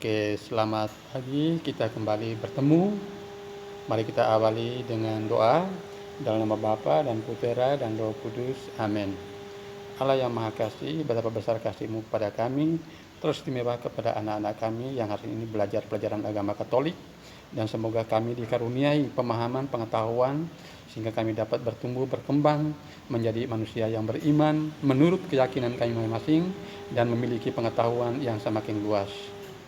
Oke, selamat pagi. Kita kembali bertemu. Mari kita awali dengan doa dalam nama Bapa dan Putera dan Roh Kudus. Amin. Allah yang Maha Kasih, betapa besar kasih-Mu kepada kami, terus istimewa kepada anak-anak kami yang hari ini belajar pelajaran agama Katolik, dan semoga kami dikaruniai pemahaman, pengetahuan, sehingga kami dapat bertumbuh, berkembang, menjadi manusia yang beriman, menurut keyakinan kami masing-masing, dan memiliki pengetahuan yang semakin luas.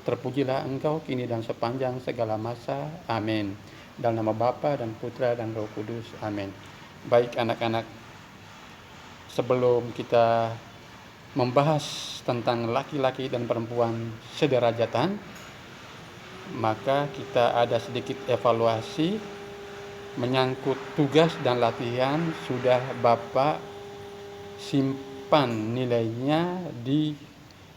Terpujilah Engkau kini dan sepanjang segala masa. Amin. Dalam nama Bapa dan Putra dan Roh Kudus. Amin. Baik anak-anak, sebelum kita membahas tentang laki-laki dan perempuan sederajatan, maka kita ada sedikit evaluasi menyangkut tugas dan latihan. Sudah Bapak simpan nilainya di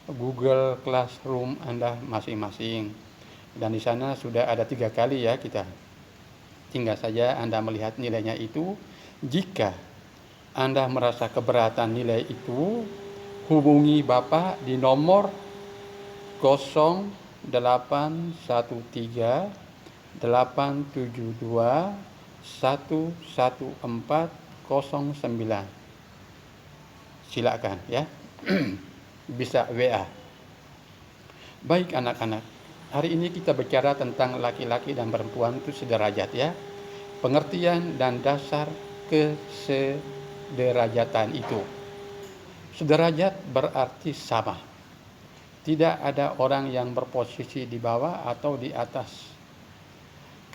Google Classroom Anda masing-masing, dan di sana sudah ada 3 kali ya kita. Tinggal saja Anda melihat nilainya itu. Jika Anda merasa keberatan nilai itu, hubungi Bapak di nomor 0813 872 11409. Silakan ya. Bisa WA. Baik anak-anak, hari ini kita bicara tentang laki-laki dan perempuan itu sederajat ya. Pengertian dan dasar kesederajatan itu. Sederajat berarti sama. Tidak ada orang yang berposisi di bawah atau di atas.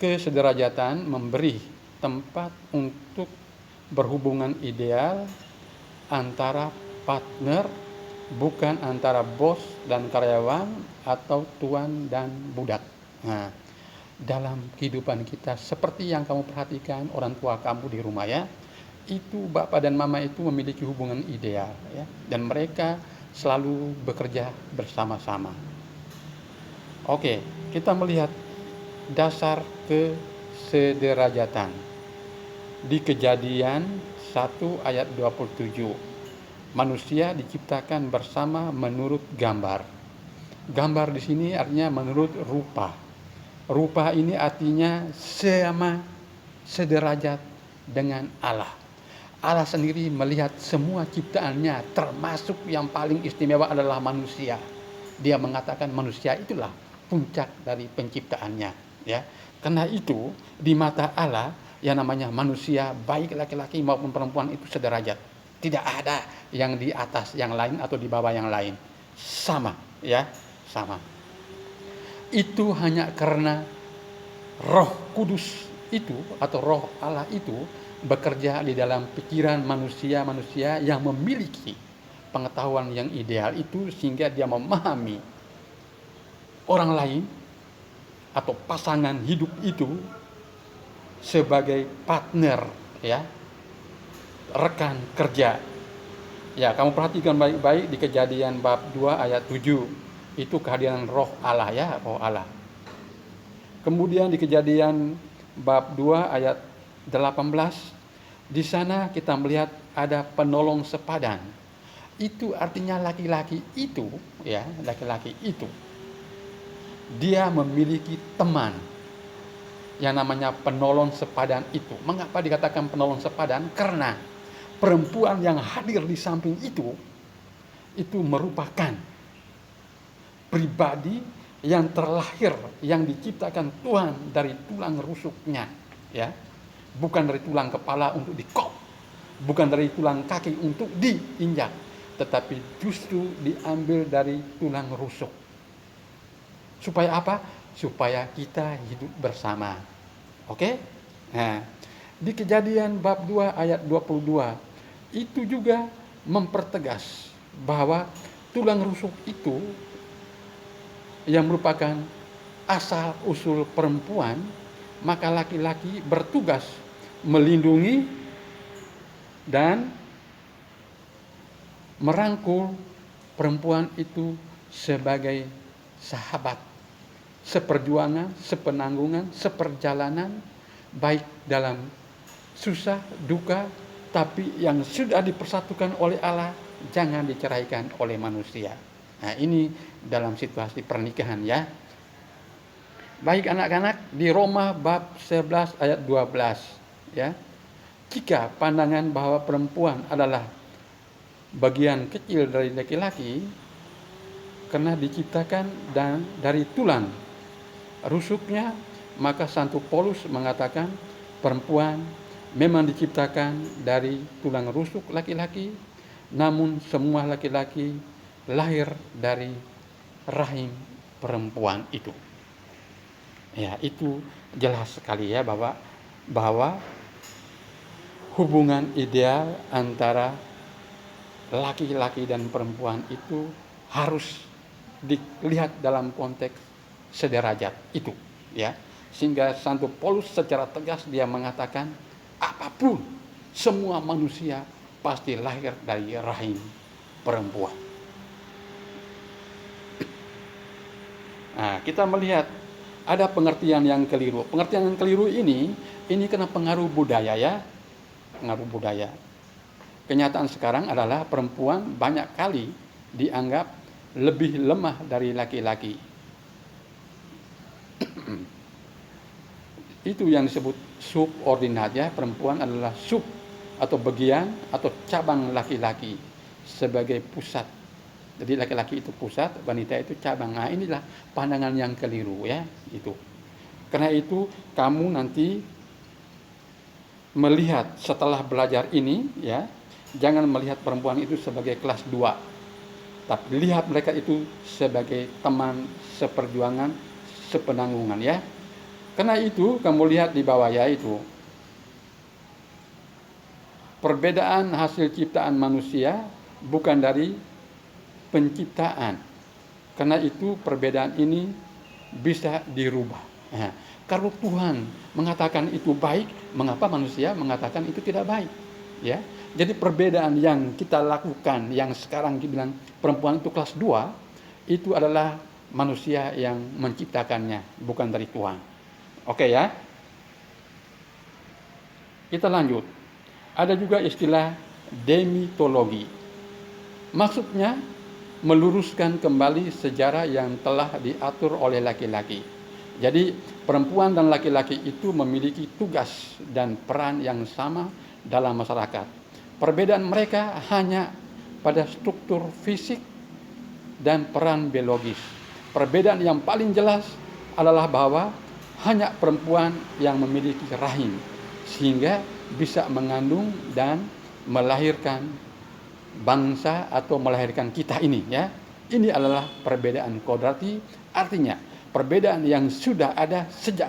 Kesederajatan memberi tempat untuk berhubungan ideal antara partner, bukan antara bos dan karyawan atau tuan dan budak. Nah, dalam kehidupan kita, seperti yang kamu perhatikan orang tua kamu di rumah ya, itu bapak dan mama itu memiliki hubungan ideal ya, dan mereka selalu bekerja bersama-sama. Oke, kita melihat dasar kesederajatan di Kejadian 1 ayat 27. Manusia diciptakan bersama menurut gambar. Gambar di sini artinya menurut rupa. Rupa ini artinya sama, sederajat dengan Allah. Allah sendiri melihat semua ciptaannya, termasuk yang paling istimewa adalah manusia. Dia mengatakan manusia itulah puncak dari penciptaannya, ya. Karena itu di mata Allah yang namanya manusia, baik laki-laki maupun perempuan, itu sederajat. Tidak ada yang di atas yang lain atau di bawah yang lain. Sama, ya, sama. Itu hanya karena Roh Kudus itu atau Roh Allah itu bekerja di dalam pikiran manusia-manusia yang memiliki pengetahuan yang ideal itu, sehingga dia memahami orang lain atau pasangan hidup itu sebagai partner, ya, rekan kerja. Ya, kamu perhatikan baik-baik di Kejadian bab 2 ayat 7. Itu kehadiran Roh Allah ya, Roh Allah. Kemudian di Kejadian bab 2 ayat 18, di sana kita melihat ada penolong sepadan. Itu artinya laki-laki itu, ya, laki-laki itu dia memiliki teman yang namanya penolong sepadan itu. Mengapa dikatakan penolong sepadan? Karena perempuan yang hadir di samping itu merupakan pribadi yang terlahir, yang diciptakan Tuhan dari tulang rusuknya, ya. Bukan dari tulang kepala untuk dikop, bukan dari tulang kaki untuk diinjak, tetapi justru diambil dari tulang rusuk. Supaya apa? Supaya kita hidup bersama. Oke? Nah, di Kejadian bab 2 ayat 22 itu juga mempertegas bahwa tulang rusuk itu yang merupakan asal usul perempuan, maka laki-laki bertugas melindungi dan merangkul perempuan itu sebagai sahabat, seperjuangan, sepenanggungan, seperjalanan, baik dalam susah, duka, tapi yang sudah dipersatukan oleh Allah jangan diceraikan oleh manusia. Nah, ini dalam situasi pernikahan ya. Baik anak-anak, di Roma bab 11 ayat 12 ya. Jika pandangan bahwa perempuan adalah bagian kecil dari laki-laki karena diciptakan dan dari tulang rusuknya, maka Santo Paulus mengatakan perempuan memang diciptakan dari tulang rusuk laki-laki, namun semua laki-laki lahir dari rahim perempuan itu. Ya, itu jelas sekali ya bahwa hubungan ideal antara laki-laki dan perempuan itu harus dilihat dalam konteks sederajat itu ya. Sehingga Santo Paulus secara tegas dia mengatakan apapun semua manusia pasti lahir dari rahim perempuan. Nah, kita melihat ada pengertian yang keliru. Pengertian yang keliru ini kena pengaruh budaya ya. Pengaruh budaya. Kenyataan sekarang adalah perempuan banyak kali dianggap lebih lemah dari laki-laki. Itu yang disebut subordinat ya. Perempuan adalah sub atau bagian atau cabang laki-laki sebagai pusat. Jadi laki-laki itu pusat, wanita itu cabang. Nah, inilah pandangan yang keliru ya, itu. Karena itu kamu nanti melihat setelah belajar ini ya, jangan melihat perempuan itu sebagai kelas 2. Tapi lihat mereka itu sebagai teman seperjuangan, sepenanggungan ya. Karena itu kamu lihat di bawah ya itu. Perbedaan hasil ciptaan manusia bukan dari penciptaan. Karena itu perbedaan ini bisa dirubah. Nah, kalau Tuhan mengatakan itu baik, mengapa manusia mengatakan itu tidak baik? Ya. Jadi perbedaan yang kita lakukan yang sekarang dibilang perempuan itu kelas 2, itu adalah manusia yang menciptakannya, bukan dari Tuhan. Oke ya. Kita lanjut. Ada juga istilah demitologi. Maksudnya meluruskan kembali sejarah yang telah diatur oleh laki-laki. Jadi perempuan dan laki-laki itu memiliki tugas dan peran yang sama dalam masyarakat. Perbedaan mereka hanya pada struktur fisik dan peran biologis. Perbedaan yang paling jelas adalah bahwa hanya perempuan yang memiliki rahim sehingga bisa mengandung dan melahirkan bangsa atau melahirkan kita ini ya. Ini adalah perbedaan kodrati, artinya perbedaan yang sudah ada sejak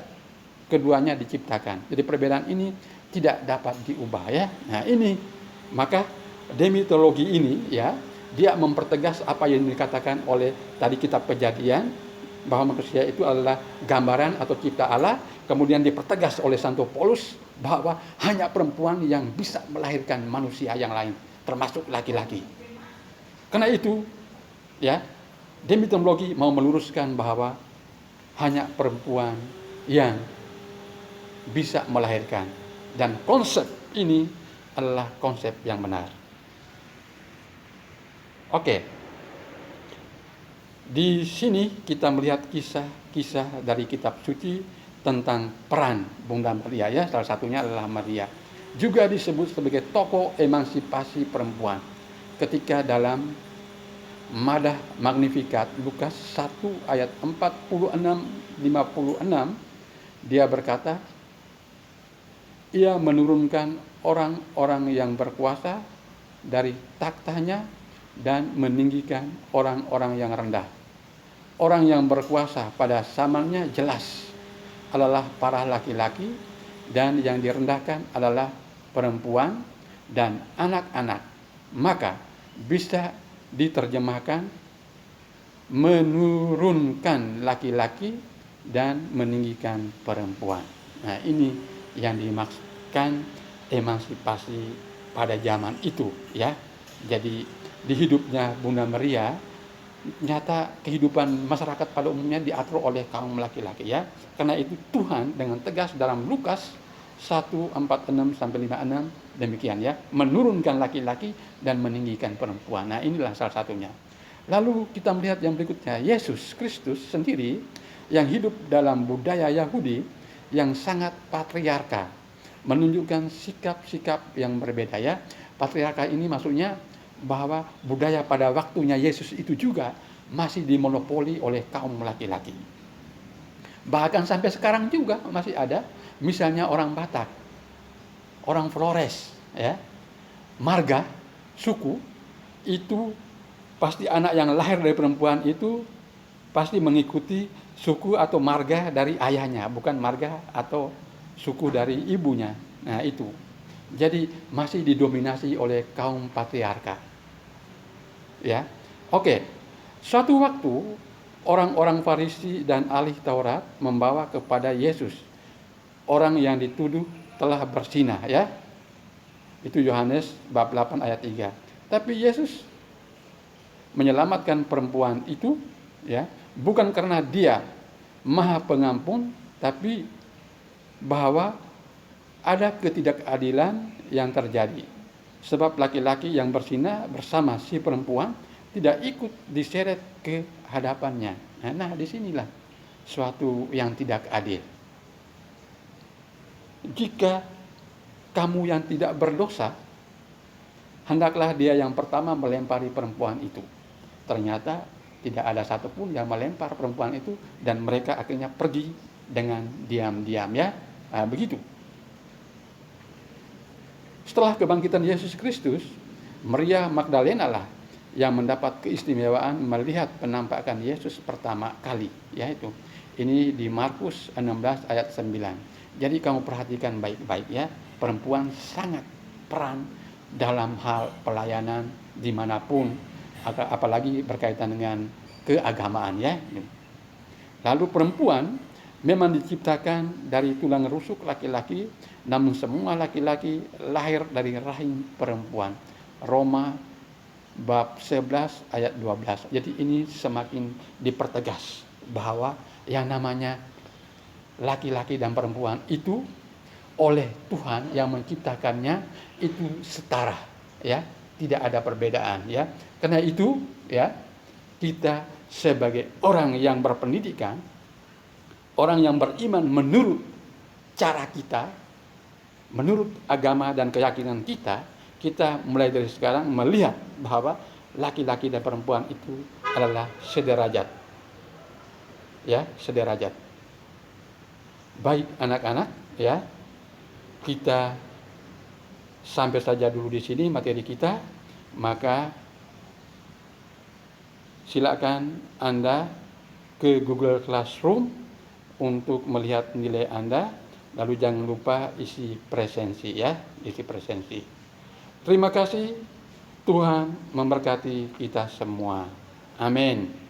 keduanya diciptakan. Jadi perbedaan ini tidak dapat diubah ya. Nah, ini maka demitologi ini ya, dia mempertegas apa yang dikatakan oleh tadi kitab Kejadian bahwa manusia itu adalah gambaran atau cipta Allah, kemudian dipertegas oleh Santo Paulus bahwa hanya perempuan yang bisa melahirkan manusia yang lain, termasuk laki-laki. Karena itu, ya, demitologi mau meluruskan bahwa hanya perempuan yang bisa melahirkan, dan konsep ini adalah konsep yang benar. Oke. Di sini kita melihat kisah-kisah dari kitab suci tentang peran Bunda Maria ya, salah satunya adalah Maria. Juga disebut sebagai tokoh emansipasi perempuan. Ketika dalam Madah Magnificat Lukas 1 ayat 46-56 dia berkata, ia menurunkan orang-orang yang berkuasa dari taktanya dan meninggikan orang-orang yang rendah. Orang yang berkuasa pada zamannya jelas adalah para laki-laki, dan yang direndahkan adalah perempuan dan anak-anak. Maka bisa diterjemahkan menurunkan laki-laki dan meninggikan perempuan. Nah, ini yang dimaksudkan emansipasi pada zaman itu ya. Jadi di hidupnya Bunda Maria, nyata kehidupan masyarakat pada umumnya diatur oleh kaum laki-laki ya. Karena itu Tuhan dengan tegas dalam Lukas 1:46-56 demikian ya, menurunkan laki-laki dan meninggikan perempuan. Nah, inilah salah satunya. Lalu kita melihat yang berikutnya, Yesus Kristus sendiri yang hidup dalam budaya Yahudi yang sangat patriarka, menunjukkan sikap-sikap yang berbeda ya. Patriarka ini maksudnya bahwa budaya pada waktunya Yesus itu juga masih dimonopoli oleh kaum laki-laki. Bahkan sampai sekarang juga masih ada, misalnya orang Batak, orang Flores, ya, marga, suku, itu pasti anak yang lahir dari perempuan itu pasti mengikuti suku atau marga dari ayahnya, bukan marga atau suku dari ibunya. Nah itu. Jadi masih didominasi oleh kaum patriarka. Ya. Oke. Suatu waktu orang-orang Farisi dan ahli Taurat membawa kepada Yesus orang yang dituduh telah berzinah, ya. Itu Yohanes bab 8 ayat 3. Tapi Yesus menyelamatkan perempuan itu, ya, bukan karena dia Maha Pengampun, tapi bahwa ada ketidakadilan yang terjadi. Sebab laki-laki yang berzina bersama si perempuan tidak ikut diseret ke hadapannya. Nah, disinilah suatu yang tidak adil. Jika kamu yang tidak berdosa, hendaklah dia yang pertama melempari perempuan itu. Ternyata tidak ada satupun yang melempar perempuan itu, dan mereka akhirnya pergi dengan diam-diam, ya. Nah, begitu. Setelah kebangkitan Yesus Kristus, Maria Magdalena lah yang mendapat keistimewaan melihat penampakan Yesus pertama kali, yaitu ini di Markus 16 ayat 9. Jadi kamu perhatikan baik-baik ya, perempuan sangat peran dalam hal pelayanan dimanapun, apalagi berkaitan dengan keagamaan ya. Lalu perempuan memang diciptakan dari tulang rusuk laki-laki, namun semua laki-laki lahir dari rahim perempuan. Roma bab 11 ayat 12. Jadi ini semakin dipertegas bahwa yang namanya laki-laki dan perempuan itu oleh Tuhan yang menciptakannya itu setara, ya, tidak ada perbedaan, ya. Karena itu, ya, kita sebagai orang yang berpendidikan, orang yang beriman menurut cara kita, menurut agama dan keyakinan kita, kita mulai dari sekarang melihat bahwa laki-laki dan perempuan itu adalah sederajat, ya, sederajat. Baik anak-anak, ya, kita sampai saja dulu di sini materi kita, maka silakan Anda ke Google Classroom untuk melihat nilai Anda, lalu jangan lupa isi presensi, ya, isi presensi. Terima kasih, Tuhan memberkati kita semua. Amin.